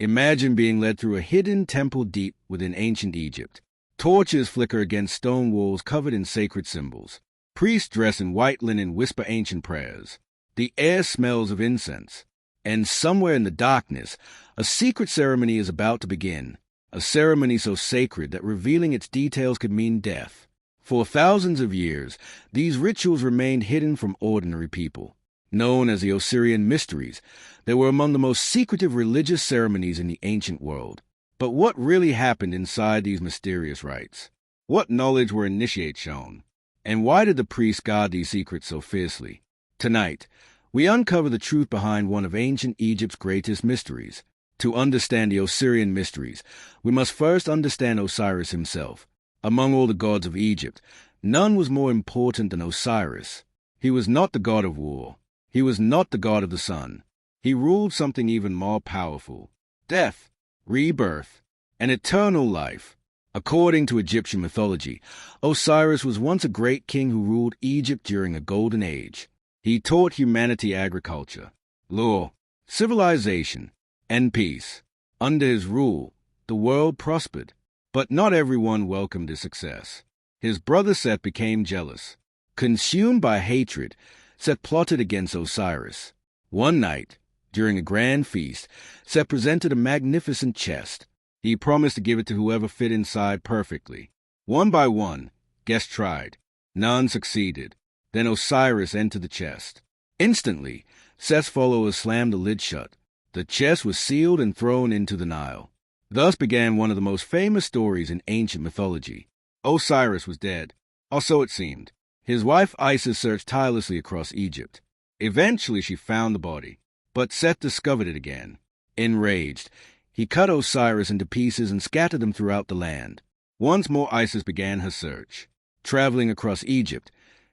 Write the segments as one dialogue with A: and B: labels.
A: Imagine being led through a hidden temple deep within ancient Egypt. Torches flicker against stone walls covered in sacred symbols. Priests dressed in white linen whisper ancient prayers. The air smells of incense. And somewhere in the darkness, a secret ceremony is about to begin. A ceremony so sacred that revealing its details could mean death. For thousands of years, these rituals remained hidden from ordinary people. Known as the Osirian Mysteries, they were among the most secretive religious ceremonies in the ancient world. But what really happened inside these mysterious rites? What knowledge were initiates shown? And why did the priests guard these secrets so fiercely? Tonight, we uncover the truth behind one of ancient Egypt's greatest mysteries. To understand the Osirian Mysteries, we must first understand Osiris himself. Among all the gods of Egypt, none was more important than Osiris. He was not the god of war. He was not the god of the sun. He ruled something even more powerful: death, rebirth, and eternal life. According to Egyptian mythology, Osiris was once a great king who ruled Egypt during a golden age. He taught humanity agriculture, law, civilization, and peace. Under his rule, the world prospered. But not everyone welcomed his success. His brother Set became jealous. Consumed by hatred, Set plotted against Osiris. One night, during a grand feast, Set presented a magnificent chest. He promised to give it to whoever fit inside perfectly. One by one, guests tried. None succeeded. Then Osiris entered the chest. Instantly, Set's followers slammed the lid shut. The chest was sealed and thrown into the Nile. Thus began one of the most famous stories in ancient mythology. Osiris was dead, or so it seemed. His wife Isis searched tirelessly across Egypt. Eventually she found the body, but Set discovered it again. Enraged, he cut Osiris into pieces and scattered them throughout the land. Once more Isis began her search. Traveling across Egypt,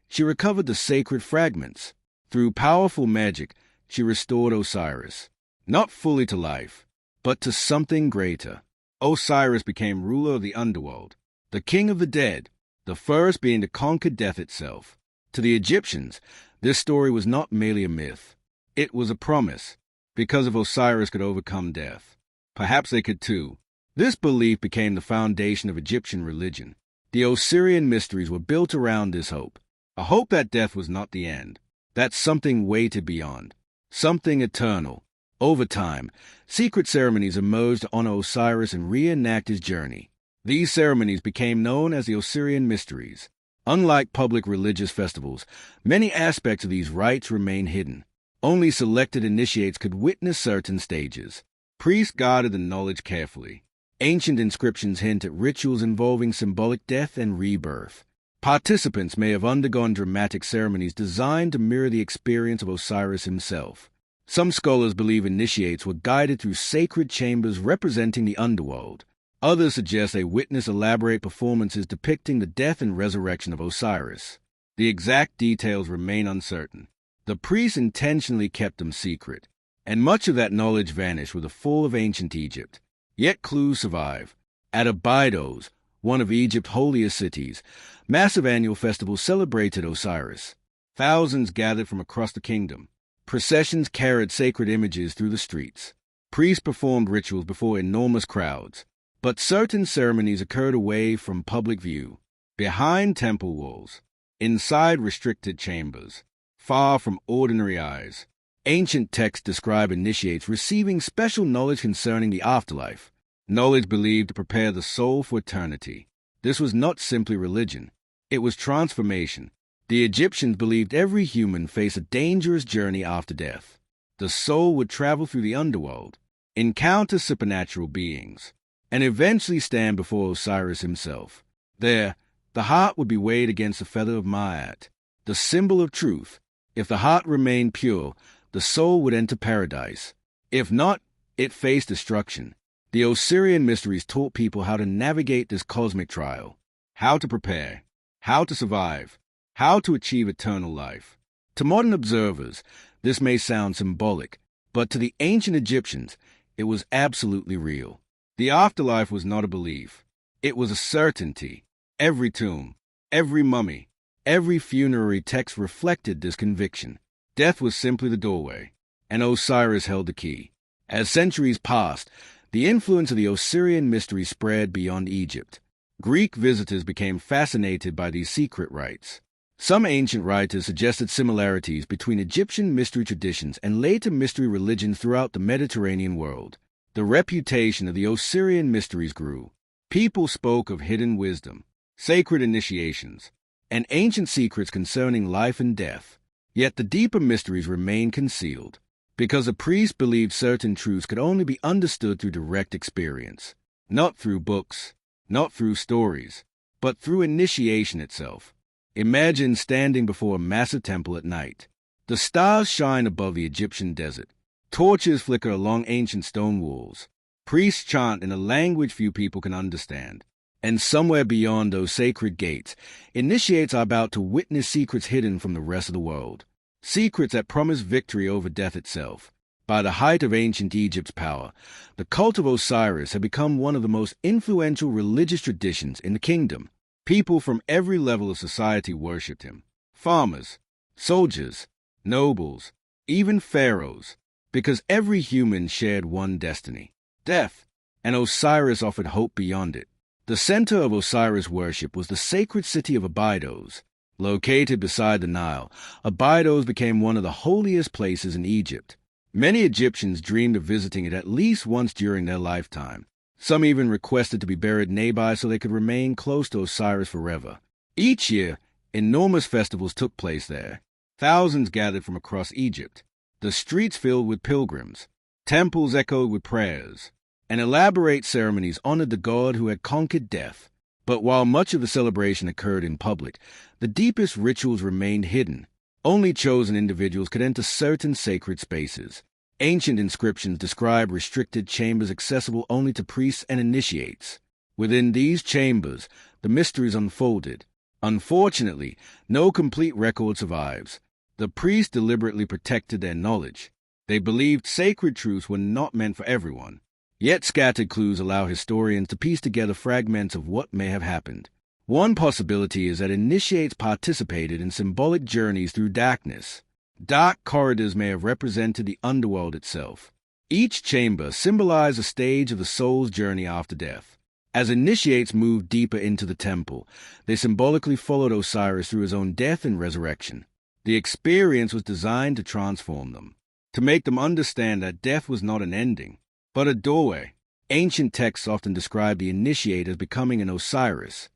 A: she recovered the sacred fragments. Through powerful magic, she restored Osiris, not fully to life, but to something greater. Osiris became ruler of the underworld, the king of the dead, the first being to conquer death itself. To the Egyptians, this story was not merely a myth. It was a promise. Because if Osiris could overcome death, perhaps they could too. This belief became the foundation of Egyptian religion. The Osirian Mysteries were built around this hope, a hope that death was not the end, that something waited beyond, something eternal. Over time, secret ceremonies emerged to honor Osiris and reenact his journey. These ceremonies became known as the Osirian Mysteries. Unlike public religious festivals, many aspects of these rites remain hidden. Only selected initiates could witness certain stages. Priests guarded the knowledge carefully. Ancient inscriptions hint at rituals involving symbolic death and rebirth. Participants may have undergone dramatic ceremonies designed to mirror the experience of Osiris himself. Some scholars believe initiates were guided through sacred chambers representing the underworld. Others suggest they witnessed elaborate performances depicting the death and resurrection of Osiris. The exact details remain uncertain. The priests intentionally kept them secret, and much of that knowledge vanished with the fall of ancient Egypt. Yet clues survive. At Abydos, one of Egypt's holiest cities, massive annual festivals celebrated Osiris. Thousands gathered from across the kingdom. Processions carried sacred images through the streets. Priests performed rituals before enormous crowds. But certain ceremonies occurred away from public view, behind temple walls, inside restricted chambers, far from ordinary eyes. Ancient texts describe initiates receiving special knowledge concerning the afterlife, knowledge believed to prepare the soul for eternity. This was not simply religion. It was transformation. The Egyptians believed every human faced a dangerous journey after death. The soul would travel through the underworld, encounter supernatural beings, and eventually stand before Osiris himself. There, the heart would be weighed against the feather of Ma'at, the symbol of truth. If the heart remained pure, the soul would enter paradise. If not, it faced destruction. The Osirian Mysteries taught people how to navigate this cosmic trial, how to prepare, how to survive, how to achieve eternal life. To modern observers, this may sound symbolic, but to the ancient Egyptians, it was absolutely real. The afterlife was not a belief. It was a certainty. Every tomb, every mummy, every funerary text reflected this conviction. Death was simply the doorway, and Osiris held the key. As centuries passed, The influence of the Osirian Mysteries spread beyond Egypt. Greek visitors became fascinated by these secret rites. Some ancient writers suggested similarities between Egyptian mystery traditions and later mystery religions throughout the Mediterranean world. The reputation of the Osirian Mysteries grew. People spoke of hidden wisdom, sacred initiations, and ancient secrets concerning life and death. Yet the deeper mysteries remained concealed, because the priests believed certain truths could only be understood through direct experience, not through books, not through stories, but through initiation itself. Imagine standing before a massive temple at night. The stars shine above the Egyptian desert. Torches flicker along ancient stone walls. Priests chant in a language few people can understand. And somewhere beyond those sacred gates, initiates are about to witness secrets hidden from the rest of the world. Secrets that promise victory over death itself. By the height of ancient Egypt's power, the cult of Osiris had become one of the most influential religious traditions in the kingdom. People from every level of society worshipped him. Farmers, soldiers, nobles, even pharaohs, because every human shared one destiny, death, and Osiris offered hope beyond it. The center of Osiris worship was the sacred city of Abydos. Located beside the Nile, Abydos became one of the holiest places in Egypt. Many Egyptians dreamed of visiting it at least once during their lifetime. Some even requested to be buried nearby so they could remain close to Osiris forever. Each year, enormous festivals took place there. Thousands gathered from across Egypt. The streets filled with pilgrims. Temples echoed with prayers. And elaborate ceremonies honored the god who had conquered death. But while much of the celebration occurred in public, the deepest rituals remained hidden. Only chosen individuals could enter certain sacred spaces. Ancient inscriptions describe restricted chambers accessible only to priests and initiates. Within these chambers, the mysteries unfolded. Unfortunately, no complete record survives. The priests deliberately protected their knowledge. They believed sacred truths were not meant for everyone. Yet scattered clues allow historians to piece together fragments of what may have happened. One possibility is that initiates participated in symbolic journeys through darkness. Dark corridors may have represented the underworld itself. Each chamber symbolized a stage of the soul's journey after death. As initiates moved deeper into the temple, they symbolically followed Osiris through his own death and resurrection. The experience was designed to transform them, to make them understand that death was not an ending, but a doorway. Ancient texts often describe the initiate as becoming an Osiris.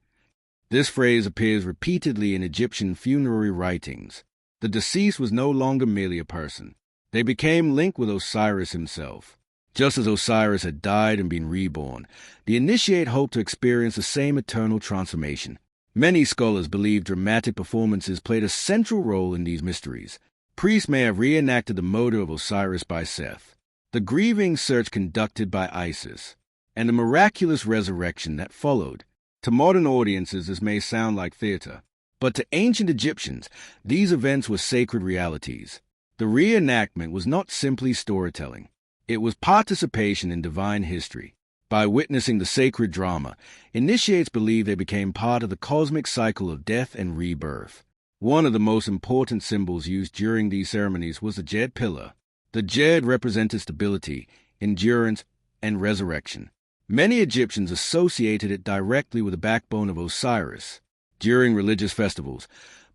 A: This phrase appears repeatedly in Egyptian funerary writings. The deceased was no longer merely a person. They became linked with Osiris himself. Just as Osiris had died and been reborn, the initiate hoped to experience the same eternal transformation. Many scholars believe dramatic performances played a central role in these mysteries. Priests may have reenacted the murder of Osiris by Seth, the grieving search conducted by Isis, and the miraculous resurrection that followed. To modern audiences, this may sound like theater, but to ancient Egyptians, these events were sacred realities. The reenactment was not simply storytelling. It was participation in divine history. By witnessing the sacred drama, initiates believed they became part of the cosmic cycle of death and rebirth. One of the most important symbols used during these ceremonies was the Djed pillar. The Djed represented stability, endurance, and resurrection. Many Egyptians associated it directly with the backbone of Osiris. During religious festivals,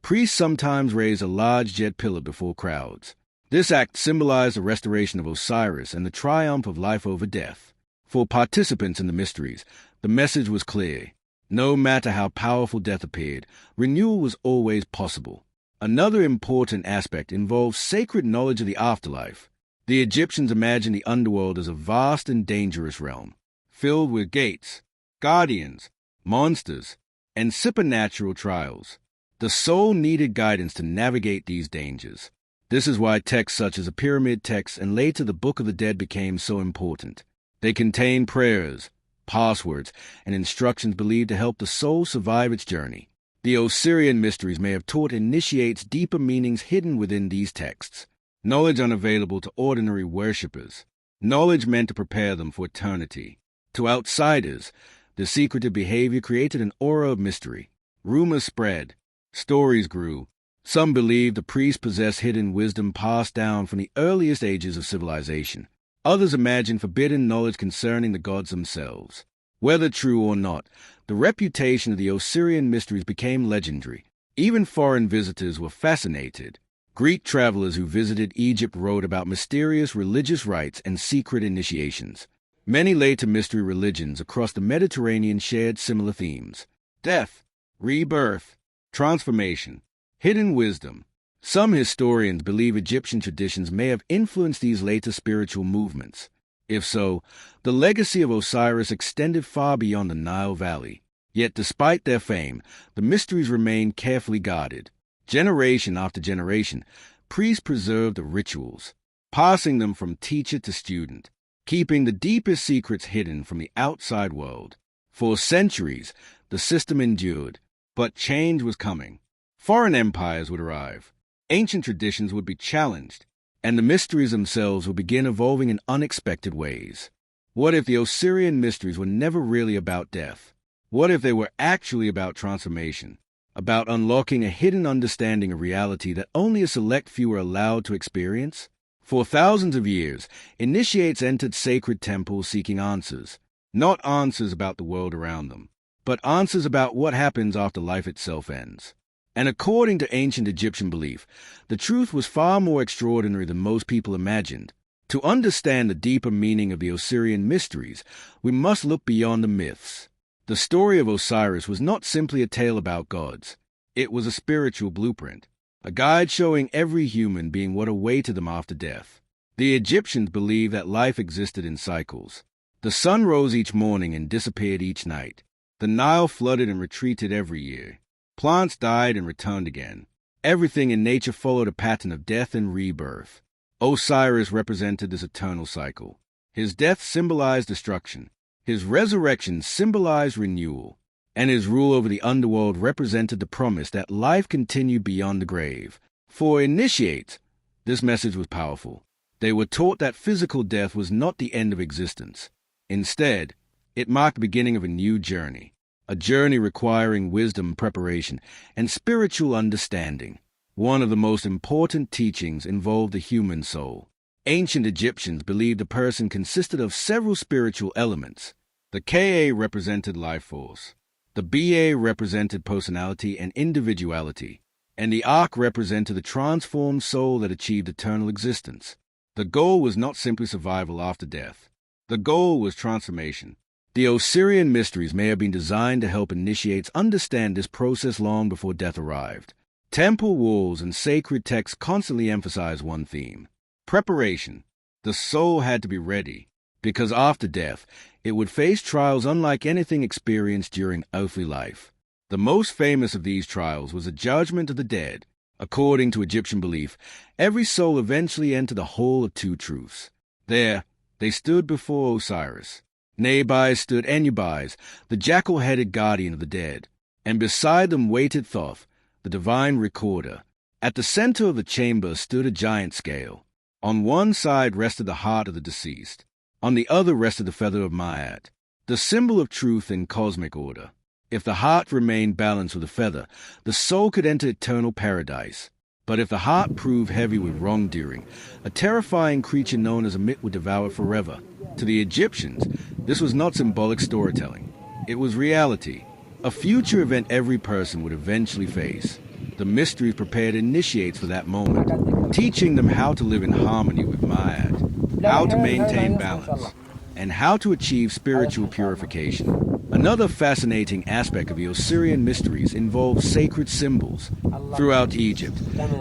A: priests sometimes raised a large Djed pillar before crowds. This act symbolized the restoration of Osiris and the triumph of life over death. For participants in the mysteries, the message was clear. No matter how powerful death appeared, renewal was always possible. Another important aspect involved sacred knowledge of the afterlife. The Egyptians imagined the underworld as a vast and dangerous realm, filled with gates, guardians, monsters, and supernatural trials. The soul needed guidance to navigate these dangers. This is why texts such as the Pyramid Texts and later the Book of the Dead became so important. They contain prayers, passwords, and instructions believed to help the soul survive its journey. The Osirian Mysteries may have taught initiates deeper meanings hidden within these texts, knowledge unavailable to ordinary worshippers, knowledge meant to prepare them for eternity. To outsiders, the secretive behavior created an aura of mystery. Rumors spread. Stories grew. Some believed the priests possessed hidden wisdom passed down from the earliest ages of civilization. Others imagined forbidden knowledge concerning the gods themselves. Whether true or not, the reputation of the Osirian Mysteries became legendary. Even foreign visitors were fascinated. Greek travelers who visited Egypt wrote about mysterious religious rites and secret initiations. Many later mystery religions across the Mediterranean shared similar themes: death, rebirth, transformation, hidden wisdom. Some historians believe Egyptian traditions may have influenced these later spiritual movements. If so, the legacy of Osiris extended far beyond the Nile Valley. Yet despite their fame, the mysteries remained carefully guarded. Generation after generation, priests preserved the rituals, passing them from teacher to student, keeping the deepest secrets hidden from the outside world. For centuries, the system endured, but change was coming. Foreign empires would arrive, ancient traditions would be challenged, and the mysteries themselves would begin evolving in unexpected ways. What if the Osirian mysteries were never really about death? What if they were actually about transformation, about unlocking a hidden understanding of reality that only a select few were allowed to experience? For thousands of years, initiates entered sacred temples seeking answers, not answers about the world around them, but answers about what happens after life itself ends. And according to ancient Egyptian belief, the truth was far more extraordinary than most people imagined. To understand the deeper meaning of the Osirian mysteries, we must look beyond the myths. The story of Osiris was not simply a tale about gods. It was a spiritual blueprint, a guide showing every human being what awaited them after death. The Egyptians believed that life existed in cycles. The sun rose each morning and disappeared each night. The Nile flooded and retreated every year. Plants died and returned again. Everything in nature followed a pattern of death and rebirth. Osiris represented this eternal cycle. His death symbolized destruction. His resurrection symbolized renewal, and his rule over the underworld represented the promise that life continued beyond the grave. For initiates, this message was powerful. They were taught that physical death was not the end of existence. Instead, it marked the beginning of a new journey, a journey requiring wisdom, preparation, and spiritual understanding. One of the most important teachings involved the human soul. Ancient Egyptians believed a person consisted of several spiritual elements. The Ka represented life force, the Ba represented personality and individuality, and the Ak represented the transformed soul that achieved eternal existence. The goal was not simply survival after death. The goal was transformation. The Osirian Mysteries may have been designed to help initiates understand this process long before death arrived. Temple walls and sacred texts constantly emphasize one theme: preparation. The soul had to be ready, because after death, it would face trials unlike anything experienced during earthly life. The most famous of these trials was the judgment of the dead. According to Egyptian belief, every soul eventually entered the Hall of Two Truths. There, they stood before Osiris. Nearby stood Anubis, the jackal-headed guardian of the dead, and beside them waited Thoth, the divine recorder. At the center of the chamber stood a giant scale. On one side rested the heart of the deceased. On the other rested the feather of Maat, the symbol of truth and cosmic order. If the heart remained balanced with the feather, the soul could enter eternal paradise. But if the heart proved heavy with wrongdoing, a terrifying creature known as a Mit would devour it forever. To the Egyptians, this was not symbolic storytelling. It was reality, a future event every person would eventually face. The mysteries prepared initiates for that moment, teaching them how to live in harmony with Ma'at, how to maintain balance, and how to achieve spiritual purification. Another fascinating aspect of the Osirian Mysteries involved sacred symbols. Throughout Egypt,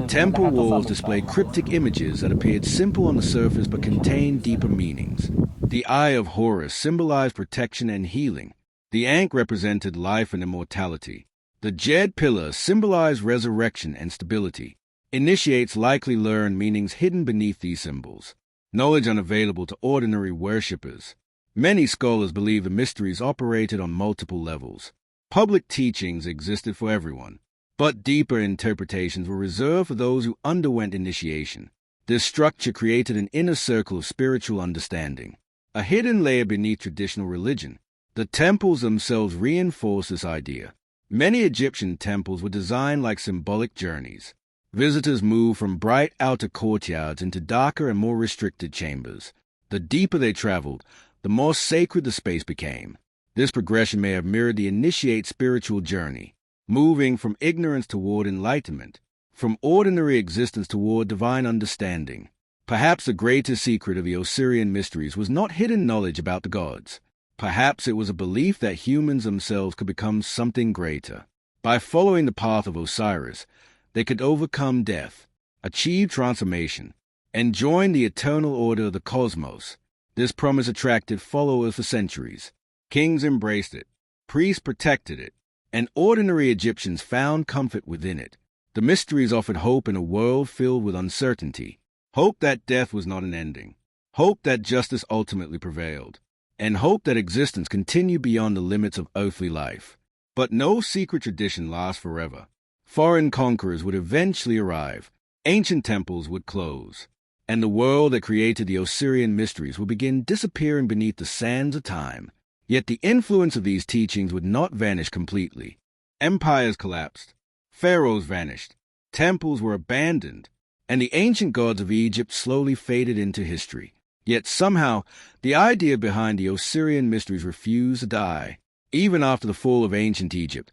A: temple walls displayed cryptic images that appeared simple on the surface but contained deeper meanings. The Eye of Horus symbolized protection and healing. The Ankh represented life and immortality. The Djed pillar symbolized resurrection and stability. Initiates likely learned meanings hidden beneath these symbols, knowledge unavailable to ordinary worshippers. Many scholars believe the mysteries operated on multiple levels. Public teachings existed for everyone, but deeper interpretations were reserved for those who underwent initiation. This structure created an inner circle of spiritual understanding, a hidden layer beneath traditional religion. The temples themselves reinforce this idea. Many Egyptian temples were designed like symbolic journeys. Visitors moved from bright outer courtyards into darker and more restricted chambers. The deeper they traveled, the more sacred the space became. This progression may have mirrored the initiate spiritual journey, moving from ignorance toward enlightenment, from ordinary existence toward divine understanding. Perhaps the greatest secret of the Osirian Mysteries was not hidden knowledge about the gods. Perhaps it was a belief that humans themselves could become something greater. By following the path of Osiris, they could overcome death, achieve transformation, and join the eternal order of the cosmos. This promise attracted followers for centuries. Kings embraced it, priests protected it, and ordinary Egyptians found comfort within it. The mysteries offered hope in a world filled with uncertainty. Hope that death was not an ending. Hope that justice ultimately prevailed. And hope that existence continued beyond the limits of earthly life. But no secret tradition lasts forever. Foreign conquerors would eventually arrive. Ancient temples would close. And the world that created the Osirian Mysteries would begin disappearing beneath the sands of time. Yet the influence of these teachings would not vanish completely. Empires collapsed. Pharaohs vanished. Temples were abandoned. And the ancient gods of Egypt slowly faded into history. Yet somehow, the idea behind the Osirian Mysteries refused to die. Even after the fall of ancient Egypt,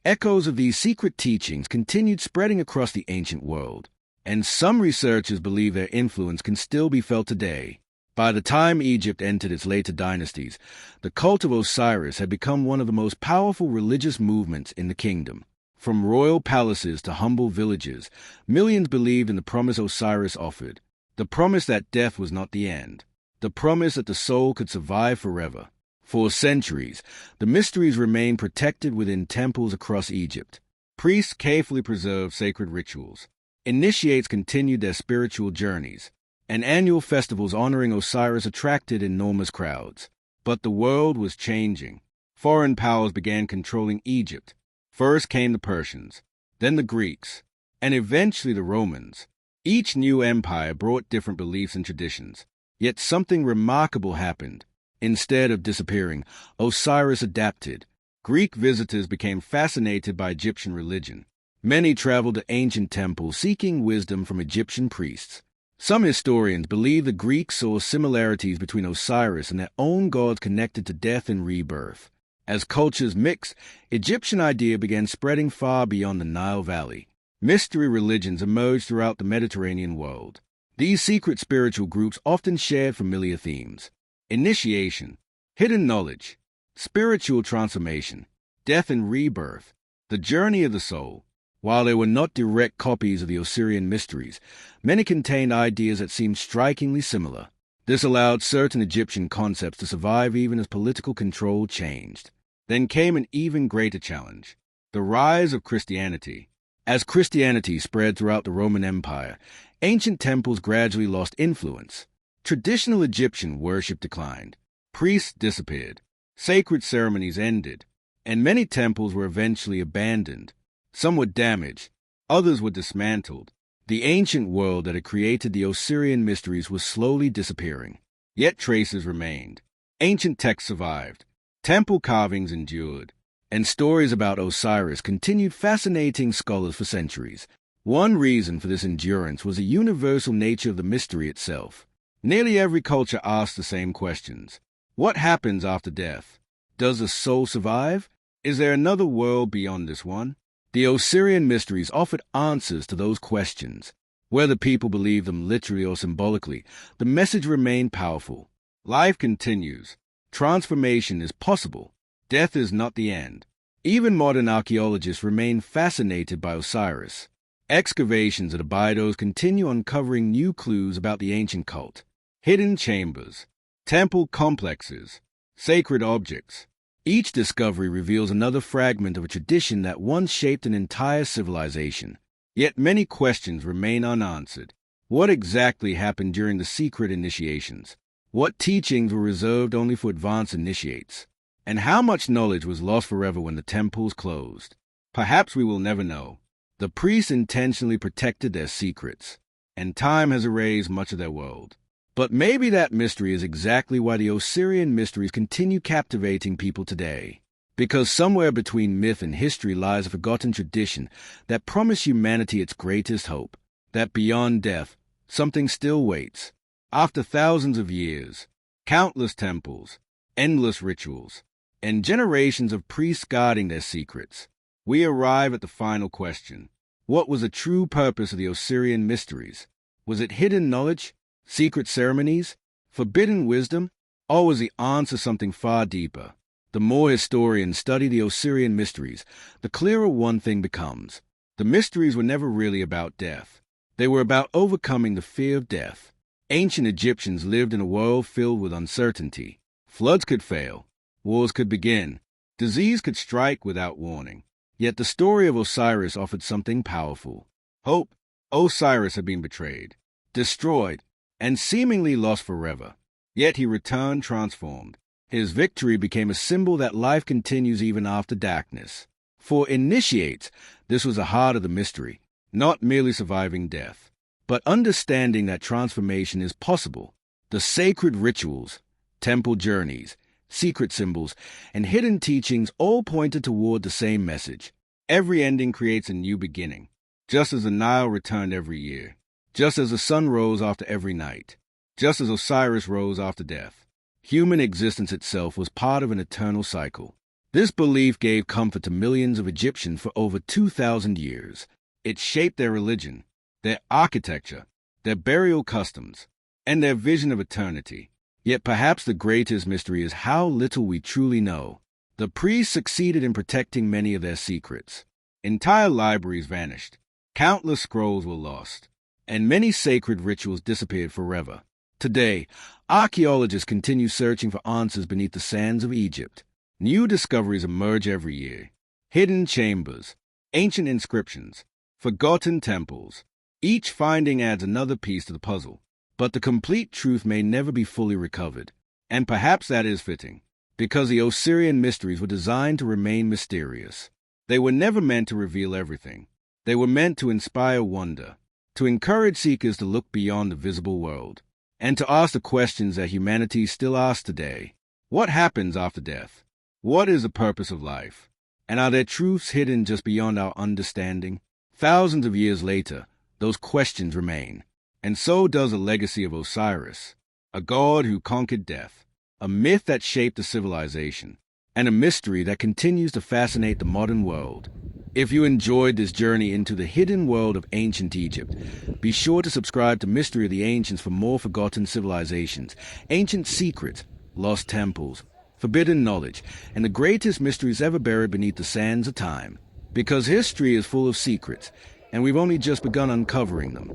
A: echoes of these secret teachings continued spreading across the ancient world. And some researchers believe their influence can still be felt today. By the time Egypt entered its later dynasties, the cult of Osiris had become one of the most powerful religious movements in the kingdom. From royal palaces to humble villages, millions believed in the promise Osiris offered. The promise that death was not the end. The promise that the soul could survive forever. For centuries, the mysteries remained protected within temples across Egypt. Priests carefully preserved sacred rituals. Initiates continued their spiritual journeys. And annual festivals honoring Osiris attracted enormous crowds. But the world was changing. Foreign powers began controlling Egypt. First came the Persians, then the Greeks, and eventually the Romans. Each new empire brought different beliefs and traditions. Yet something remarkable happened. Instead of disappearing, Osiris adapted. Greek visitors became fascinated by Egyptian religion. Many traveled to ancient temples seeking wisdom from Egyptian priests. Some historians believe the Greeks saw similarities between Osiris and their own gods connected to death and rebirth. As cultures mixed, Egyptian idea began spreading far beyond the Nile Valley. Mystery religions emerged throughout the Mediterranean world. These secret spiritual groups often shared familiar themes: initiation, hidden knowledge, spiritual transformation, death and rebirth, the journey of the soul. While they were not direct copies of the Osirian Mysteries, many contained ideas that seemed strikingly similar. This allowed certain Egyptian concepts to survive even as political control changed. Then came an even greater challenge: the rise of Christianity. As Christianity spread throughout the Roman Empire, ancient temples gradually lost influence. Traditional Egyptian worship declined. Priests disappeared. Sacred ceremonies ended. And many temples were eventually abandoned. Some were damaged. Others were dismantled. The ancient world that had created the Osirian Mysteries was slowly disappearing. Yet traces remained. Ancient texts survived. Temple carvings endured. And stories about Osiris continued fascinating scholars for centuries. One reason for this endurance was the universal nature of the mystery itself. Nearly every culture asked the same questions. What happens after death? Does the soul survive? Is there another world beyond this one? The Osirian Mysteries offered answers to those questions. Whether people believed them literally or symbolically, the message remained powerful. Life continues. Transformation is possible. Death is not the end. Even modern archaeologists remain fascinated by Osiris. Excavations at Abydos continue uncovering new clues about the ancient cult. Hidden chambers, temple complexes, sacred objects. Each discovery reveals another fragment of a tradition that once shaped an entire civilization. Yet many questions remain unanswered. What exactly happened during the secret initiations? What teachings were reserved only for advanced initiates? And how much knowledge was lost forever when the temples closed? Perhaps we will never know. The priests intentionally protected their secrets, and time has erased much of their world. But maybe that mystery is exactly why the Osirian Mysteries continue captivating people today. Because somewhere between myth and history lies a forgotten tradition that promised humanity its greatest hope, that beyond death, something still waits. After thousands of years, countless temples, endless rituals, and generations of priests guarding their secrets, we arrive at the final question. What was the true purpose of the Osirian Mysteries? Was it hidden knowledge, secret ceremonies, forbidden wisdom, or was the answer something far deeper? The more historians study the Osirian Mysteries, the clearer one thing becomes. The mysteries were never really about death. They were about overcoming the fear of death. Ancient Egyptians lived in a world filled with uncertainty. Floods could fail, wars could begin, disease could strike without warning. Yet the story of Osiris offered something powerful. Hope. Osiris had been betrayed, destroyed, and seemingly lost forever. Yet he returned transformed. His victory became a symbol that life continues even after darkness. For initiates, this was the heart of the mystery, not merely surviving death, but understanding that transformation is possible. The sacred rituals, temple journeys, secret symbols, and hidden teachings all pointed toward the same message. Every ending creates a new beginning, just as the Nile returned every year, just as the sun rose after every night, just as Osiris rose after death. Human existence itself was part of an eternal cycle. This belief gave comfort to millions of Egyptians for over 2,000 years. It shaped their religion, their architecture, their burial customs, and their vision of eternity. Yet perhaps the greatest mystery is how little we truly know. The priests succeeded in protecting many of their secrets. Entire libraries vanished, countless scrolls were lost, and many sacred rituals disappeared forever. Today, archaeologists continue searching for answers beneath the sands of Egypt. New discoveries emerge every year. Hidden chambers, ancient inscriptions, forgotten temples. Each finding adds another piece to the puzzle. But the complete truth may never be fully recovered. And perhaps that is fitting, because the Osirian Mysteries were designed to remain mysterious. They were never meant to reveal everything. They were meant to inspire wonder, to encourage seekers to look beyond the visible world, and to ask the questions that humanity still asks today. What happens after death? What is the purpose of life? And are there truths hidden just beyond our understanding? Thousands of years later, those questions remain. And so does the legacy of Osiris, a god who conquered death, a myth that shaped a civilization, and a mystery that continues to fascinate the modern world. If you enjoyed this journey into the hidden world of ancient Egypt, be sure to subscribe to Mystery of the Ancients for more forgotten civilizations, ancient secrets, lost temples, forbidden knowledge, and the greatest mysteries ever buried beneath the sands of time. Because history is full of secrets, and we've only just begun uncovering them.